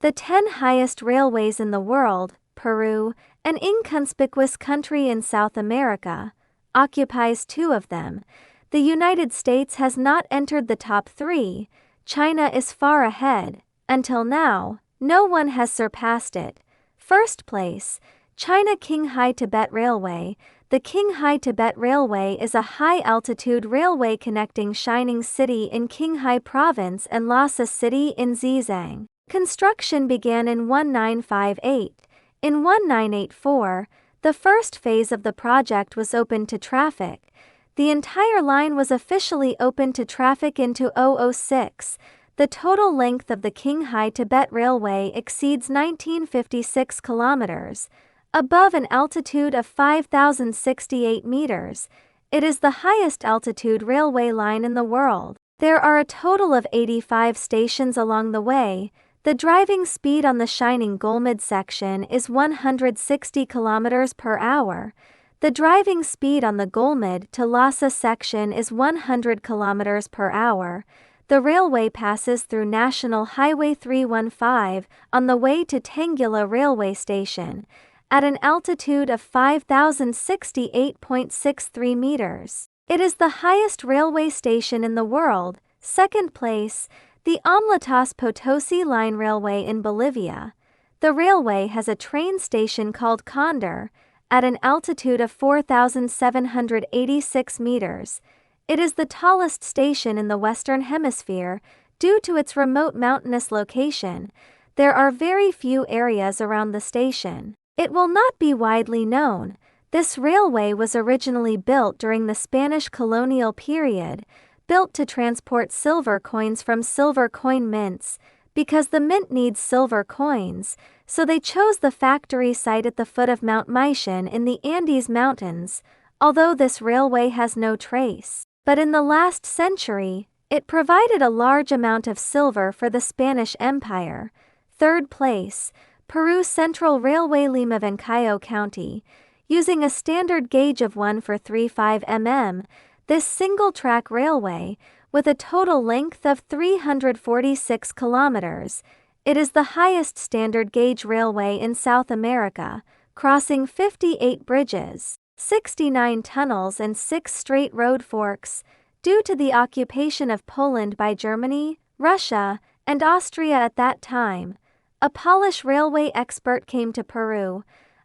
the 10 highest railways in the world, Peru, an inconspicuous country in South America, occupies 2 of them. The United States has not entered the top 3. China is far ahead. Until now, no one has surpassed it. First place, China Qinghai Tibet Railway. The Qinghai Tibet Railway is a high-altitude railway connecting Xining City in Qinghai Province and Lhasa City in Zhejiang. Construction began in 1958. In 1984, the first phase of the project was opened to traffic. The entire line was officially opened to traffic in 2006. The total length of the Qinghai Tibet Railway exceeds 1956 kilometers. Above an altitude of 5,068 meters, it is the highest altitude railway line in the world. There are a total of 85 stations along the way. The driving speed on the Xining Gulmid section is 160 kilometers per hour. The driving speed on the Gulmid to Lhasa section is 100 kilometers per hour. The railway passes through National Highway 315 on the way to Tanggula Railway Station, at an altitude of 5,068.63 meters. It is the highest railway station in the world. Second place, the Amlatas Potosi Line Railway in Bolivia. The railway has a train station called Condor, at an altitude of 4,786 meters. It is the tallest station in the Western Hemisphere, due to its remote mountainous location. There are very few areas around the station. It will not be widely known. This railway was originally built during the Spanish colonial period, built to transport silver coins from silver coin mints. Because the mint needs silver coins, so they chose the factory site at the foot of Mount Maichan in the Andes Mountains, although this railway has no trace. But in the last century, it provided a large amount of silver for the Spanish Empire. Third place, Peru Central Railway Lima Vencayo County. Using a standard gauge of 1/35 mm, this single-track railway, with a total length of 346 kilometers, it is the highest standard gauge railway in South America, crossing 58 bridges, 69 tunnels and 6 straight road forks. Due to the occupation of Poland by Germany, Russia, and Austria at that time, a Polish railway expert came to Peru.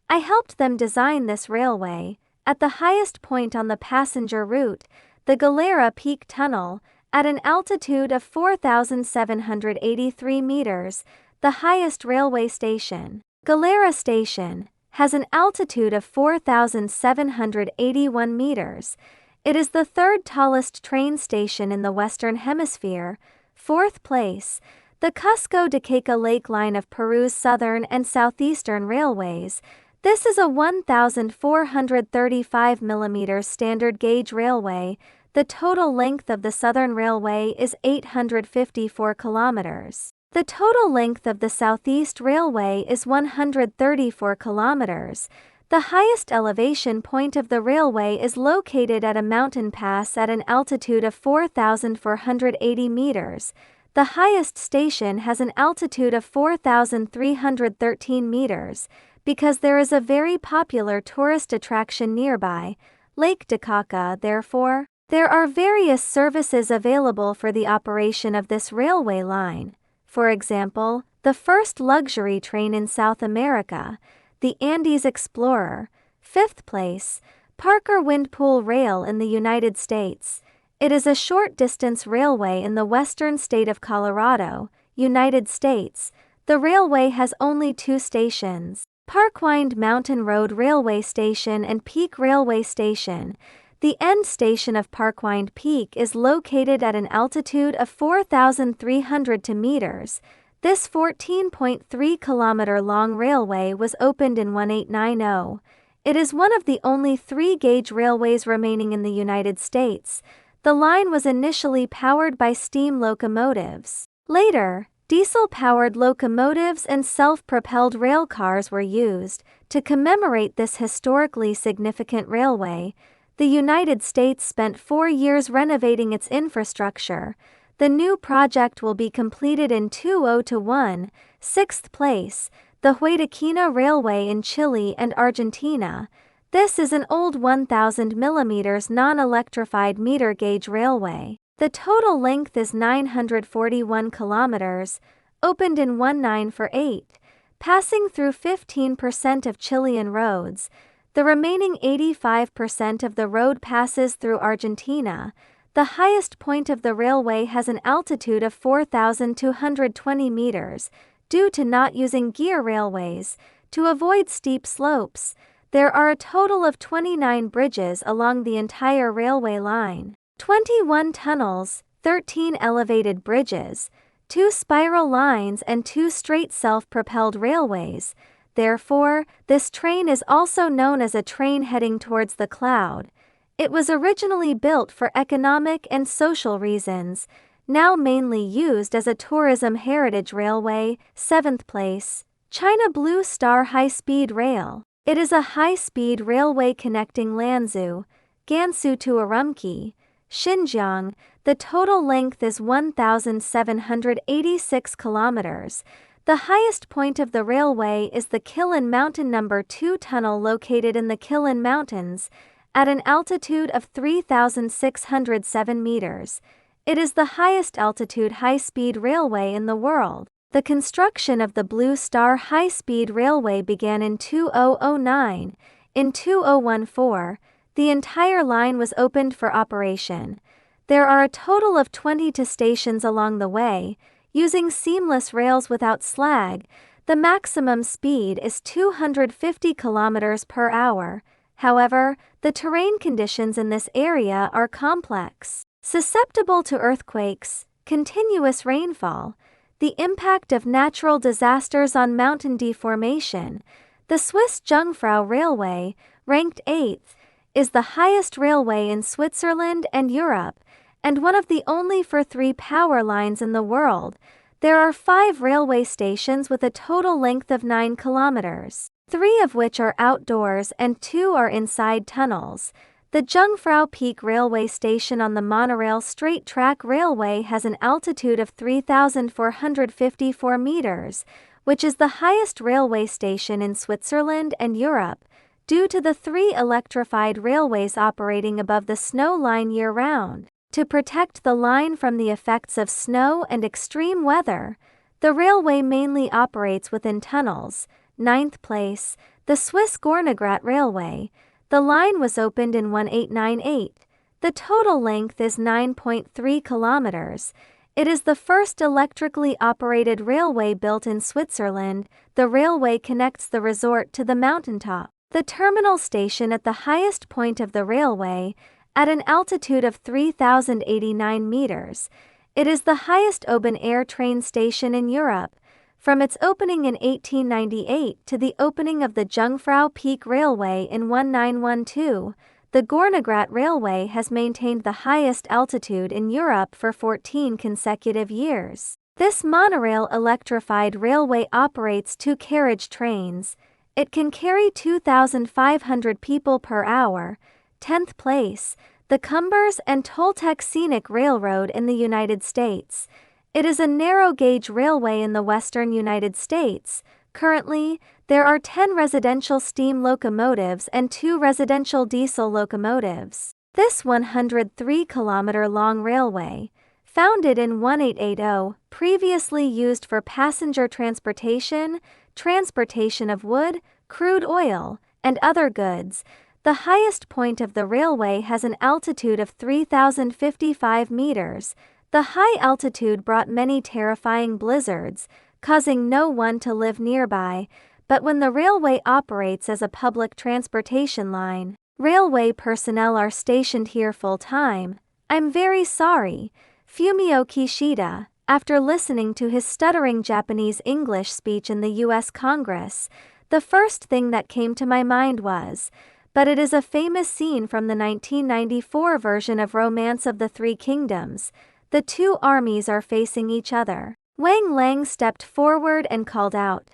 I helped them design this railway. At the highest point on the passenger route, the Galera Peak Tunnel, at an altitude of 4,783 meters, the highest railway station, Galera Station, has an altitude of 4,781 meters. It is the 3rd tallest train station in the Western Hemisphere. Fourth place, the Cusco de Caca Lake Line of Peru's Southern and Southeastern Railways. This is a 1,435 mm standard gauge railway. The total length of the Southern Railway is 854 kilometers. The total length of the Southeast Railway is 134 kilometers. The highest elevation point of the railway is located at a mountain pass at an altitude of 4,480 meters. The highest station has an altitude of 4,313 meters, because there is a very popular tourist attraction nearby, Lake Titicaca. Therefore, there are various services available for the operation of this railway line. For example, the first luxury train in South America, the Andes Explorer. Fifth place, Parker Windpool Rail in the United States. It is a short-distance railway in the western state of Colorado, United States. The railway has only 2 stations, Parkwind Mountain Road Railway Station and Peak Railway Station. The end station of Parkwind Peak is located at an altitude of 4,300 meters. This 14.3-kilometer-long railway was opened in 1890. It is one of the only 3-gauge railways remaining in the United States. The line was initially powered by steam locomotives. Later, diesel-powered locomotives and self-propelled rail cars were used. To commemorate this historically significant railway, the United States spent 4 years renovating its infrastructure. The new project will be completed in 2021. Sixth place, the Huaytaquina Railway in Chile and Argentina. This is an old 1,000 mm non-electrified meter gauge railway. The total length is 941 kilometers, opened in 1948, passing through 15% of Chilean roads. The remaining 85% of the road passes through Argentina. The highest point of the railway has an altitude of 4,220 meters. Due to not using gear railways, to avoid steep slopes, there are a total of 29 bridges along the entire railway line, 21 tunnels, 13 elevated bridges, 2 spiral lines and 2 straight self-propelled railways. Therefore, this train is also known as a train heading towards the cloud. It was originally built for economic and social reasons, now mainly used as a tourism heritage railway. Seventh place, China Blue Star High-Speed Rail. It is a high-speed railway connecting Lanzhou, Gansu to Urumqi, Xinjiang. The total length is 1,786 kilometers. The highest point of the railway is the Qilin Mountain No. 2 tunnel located in the Qilin Mountains, at an altitude of 3,607 meters. It is the highest altitude high-speed railway in the world. The construction of the Blue Star High-Speed Railway began in 2009. In 2014, the entire line was opened for operation. There are a total of 22 stations along the way. Using seamless rails without slag, the maximum speed is 250 kilometers per hour. However, the terrain conditions in this area are complex, susceptible to earthquakes, continuous rainfall, the impact of natural disasters on mountain deformation. The Swiss Jungfrau Railway, ranked 8th, is the highest railway in Switzerland and Europe, and one of the only for 3 power lines in the world. There are 5 railway stations with a total length of 9 kilometers. 3 of which are outdoors and 2 are inside tunnels. The Jungfrau Peak Railway Station on the Monorail Straight Track Railway has an altitude of 3,454 meters, which is the highest railway station in Switzerland and Europe, due to the 3 electrified railways operating above the snow line year-round. To protect the line from the effects of snow and extreme weather, the railway mainly operates within tunnels. Ninth place, the Swiss Gornergrat Railway. The line was opened in 1898. The total length is 9.3 kilometers. It is the first electrically operated railway built in Switzerland. The railway connects the resort to the mountaintop. The terminal station at the highest point of the railway, at an altitude of 3,089 meters. It is the highest open-air train station in Europe. From its opening in 1898 to the opening of the Jungfrau Peak Railway in 1912, the Gornergrat Railway has maintained the highest altitude in Europe for 14 consecutive years. This monorail electrified railway operates 2 carriage trains. It can carry 2,500 people per hour. 10th place, the Cumbers and Toltec Scenic Railroad in the United States. It is a narrow-gauge railway in the western United States. Currently, there are 10 residential steam locomotives and 2 residential diesel locomotives. This 103-kilometer-long railway, founded in 1880, previously used for passenger transportation, transportation of wood, crude oil, and other goods. The highest point of the railway has an altitude of 3,055 meters. The high altitude brought many terrifying blizzards, causing no one to live nearby, but when the railway operates as a public transportation line, railway personnel are stationed here full-time. I'm very sorry. Fumio Kishida, after listening to his stuttering Japanese-English speech in the U.S. Congress, the first thing that came to my mind was, but it is a famous scene from the 1994 version of Romance of the Three Kingdoms. The 2 armies are facing each other. Wang Lang stepped forward and called out,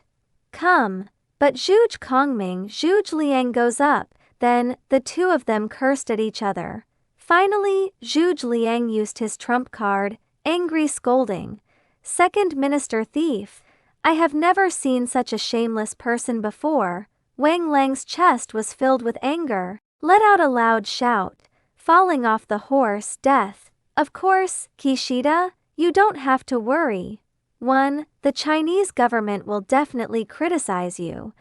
"Come!" But Zhuge Kongming, Zhuge Liang goes up. Then, the 2 of them cursed at each other. Finally, Zhuge Liang used his trump card, angry scolding. Second Minister thief. I have never seen such a shameless person before. Wang Lang's chest was filled with anger. Let out a loud shout. Falling off the horse, death. Of course, Kishida, you don't have to worry. 1. The Chinese government will definitely criticize you,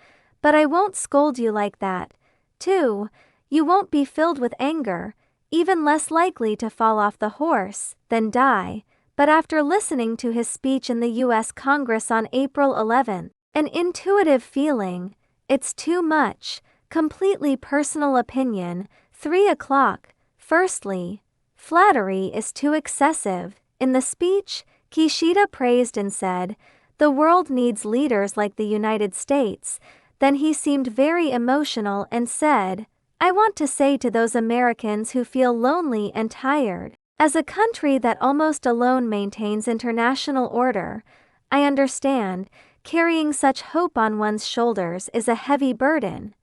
but I won't scold you like that. 2. You won't be filled with anger, even less likely to fall off the horse than die. But after listening to his speech in the U.S. Congress on April 11th, an intuitive feeling, it's too much, completely personal opinion, 3 o'clock. Firstly, flattery is too excessive. In the speech, Kishida praised and said, "The world needs leaders like the United States." Then he seemed very emotional and said, "I want to say to those Americans who feel lonely and tired, as a country that almost alone maintains international order, I understand, carrying such hope on one's shoulders is a heavy burden.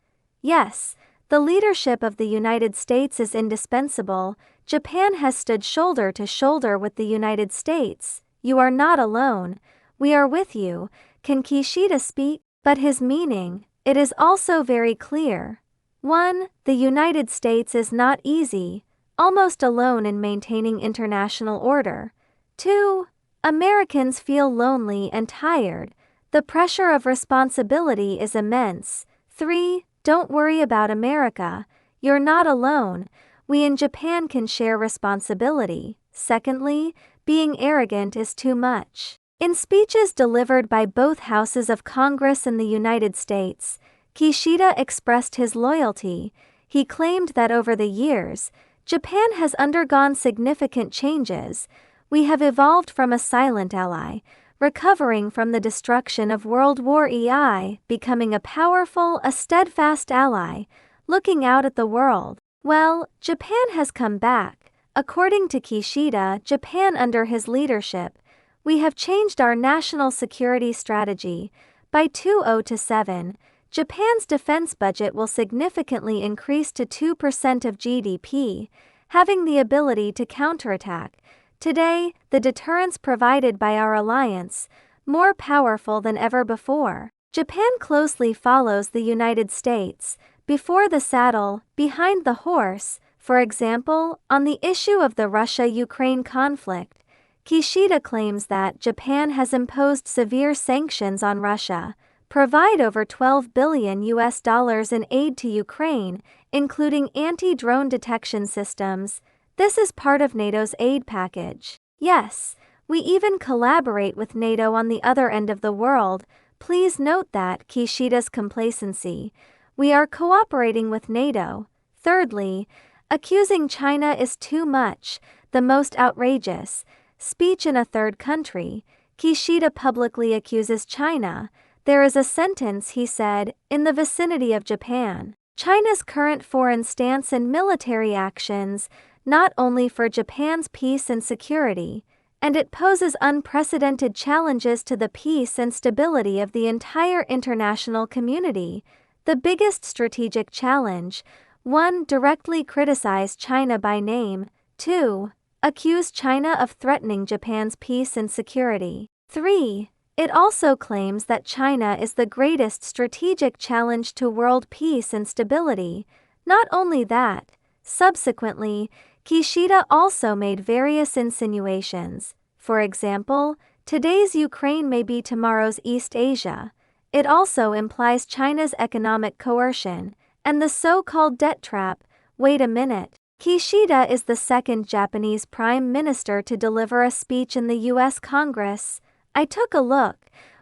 Yes, the leadership of the United States is indispensable. Japan has stood shoulder to shoulder with the United States. You are not alone. We are with you." Can Kishida speak? But his meaning, it is also very clear. 1. The United States is not easy, almost alone in maintaining international order. 2. Americans feel lonely and tired. The pressure of responsibility is immense. 3. Don't worry about America. You're not alone. We in Japan can share responsibility. Secondly, being arrogant is too much. In speeches delivered by both houses of Congress in the United States, Kishida expressed his loyalty. He claimed that over the years, Japan has undergone significant changes. We have evolved from a silent ally, recovering from the destruction of World War II, becoming a powerful, a steadfast ally, looking out at the world. Well, Japan has come back. According to Kishida, Japan under his leadership, we have changed our national security strategy. By 2027, Japan's defense budget will significantly increase to 2% of GDP, having the ability to counterattack. Today, the deterrence provided by our alliance, more powerful than ever before. Japan closely follows the United States, before the saddle, behind the horse. For example, on the issue of the Russia-Ukraine conflict, Kishida claims that Japan has imposed severe sanctions on Russia, provide over $12 billion in aid to Ukraine, including anti-drone detection systems. This is part of NATO's aid package. Yes, we even collaborate with NATO on the other end of the world. Please note that Kishida's complacency. We are cooperating with NATO. Thirdly, accusing China is too much, the most outrageous. Speech in a third country. Kishida publicly accuses China. There is a sentence he said, in the vicinity of Japan. China's current foreign stance and military actions, not only for Japan's peace and security, and it poses unprecedented challenges to the peace and stability of the entire international community. The biggest strategic challenge: 1. Directly criticize China by name. 2. Accuse China of threatening Japan's peace and security. 3. It also claims that China is the greatest strategic challenge to world peace and stability. Not only that, subsequently, Kishida also made various insinuations. For example, today's Ukraine may be tomorrow's East Asia. It also implies China's economic coercion and the so-called debt trap. Wait a minute. Kishida is the second Japanese prime minister to deliver a speech in the U.S. Congress. I took a look.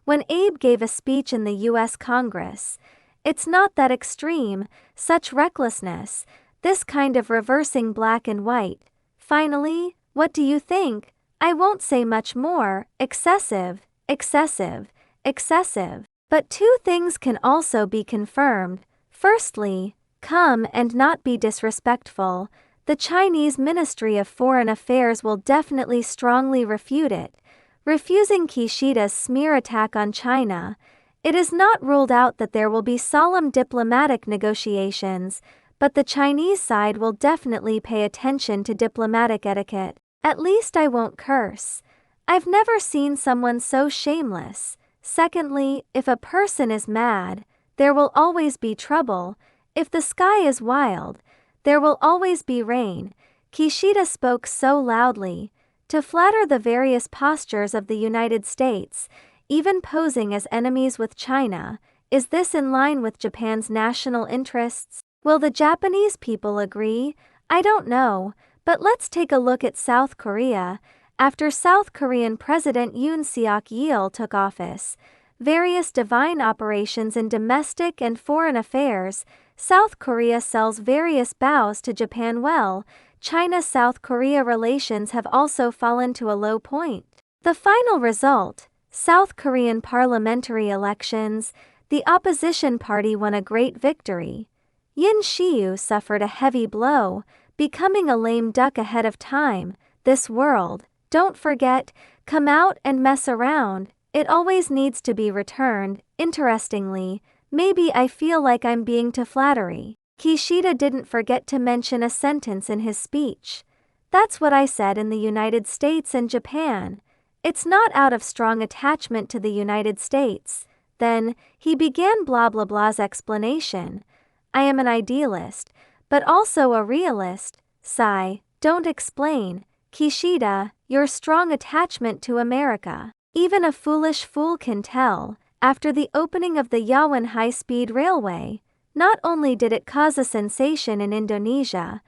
When Abe gave a speech in the U.S. Congress, it's not that extreme, such recklessness, this kind of reversing black and white. Finally, what do you think? I won't say much more. Excessive, excessive, excessive. But two things can also be confirmed. Firstly, come and not be disrespectful. The Chinese Ministry of Foreign Affairs will definitely strongly refute it, refusing Kishida's smear attack on China. It is not ruled out that there will be solemn diplomatic negotiations, but the Chinese side will definitely pay attention to diplomatic etiquette. At least I won't curse. I've never seen someone so shameless. Secondly, if a person is mad, there will always be trouble. If the sky is wild, there will always be rain. Kishida spoke so loudly to flatter the various postures of the United States, even posing as enemies with China. Is this in line with Japan's national interests? Will the Japanese people agree? I don't know, but let's take a look at South Korea. After South Korean President Yoon Suk-yeol took office, various divine operations in domestic and foreign affairs, South Korea sells various bows to Japan. Well, China-South Korea relations have also fallen to a low point. The final result, South Korean parliamentary elections, the opposition party won a great victory. Yin Shiyu suffered a heavy blow, becoming a lame duck ahead of time. This world, don't forget, come out and mess around, it always needs to be returned. Interestingly, maybe I feel like I'm being too flattery. Kishida didn't forget to mention a sentence in his speech. That's what I said in the United States and Japan. It's not out of strong attachment to the United States. Then, he began blah blah blah's explanation. I am an idealist, but also a realist. Sigh, don't explain. Kishida, your strong attachment to America. Even a foolish fool can tell. After the opening of the Yawan high-speed railway, not only did it cause a sensation in Indonesia,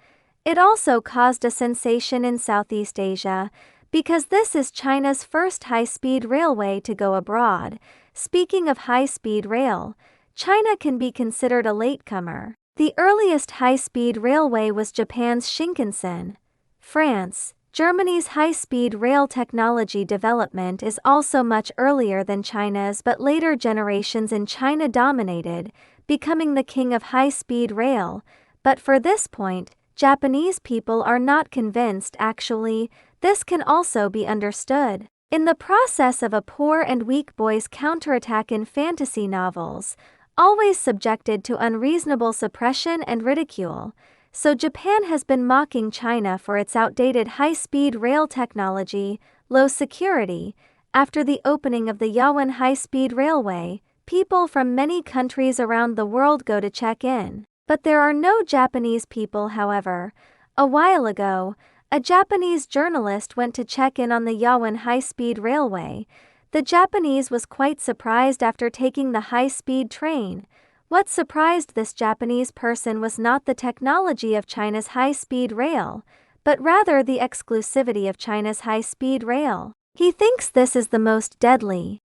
it also caused a sensation in Southeast Asia, because this is China's first high-speed railway to go abroad. Speaking of high-speed rail, China can be considered a latecomer. The earliest high-speed railway was Japan's Shinkansen. France, Germany's high-speed rail technology development is also much earlier than China's, but later generations in China dominated, becoming the king of high-speed rail. But for this point, Japanese people are not convinced. Actually, this can also be understood. In the process of a poor and weak boy's counterattack in fantasy novels, always subjected to unreasonable suppression and ridicule, so Japan has been mocking China for its outdated high-speed rail technology, low security. After the opening of the Yawan high-speed railway, people from many countries around the world go to check in. But there are no Japanese people. However, a while ago, a Japanese journalist went to check in on the Yawan high-speed railway. The Japanese was quite surprised after taking the high-speed train. What surprised this Japanese person was not the technology of China's high-speed rail, but rather the exclusivity of China's high-speed rail. He thinks this is the most deadly,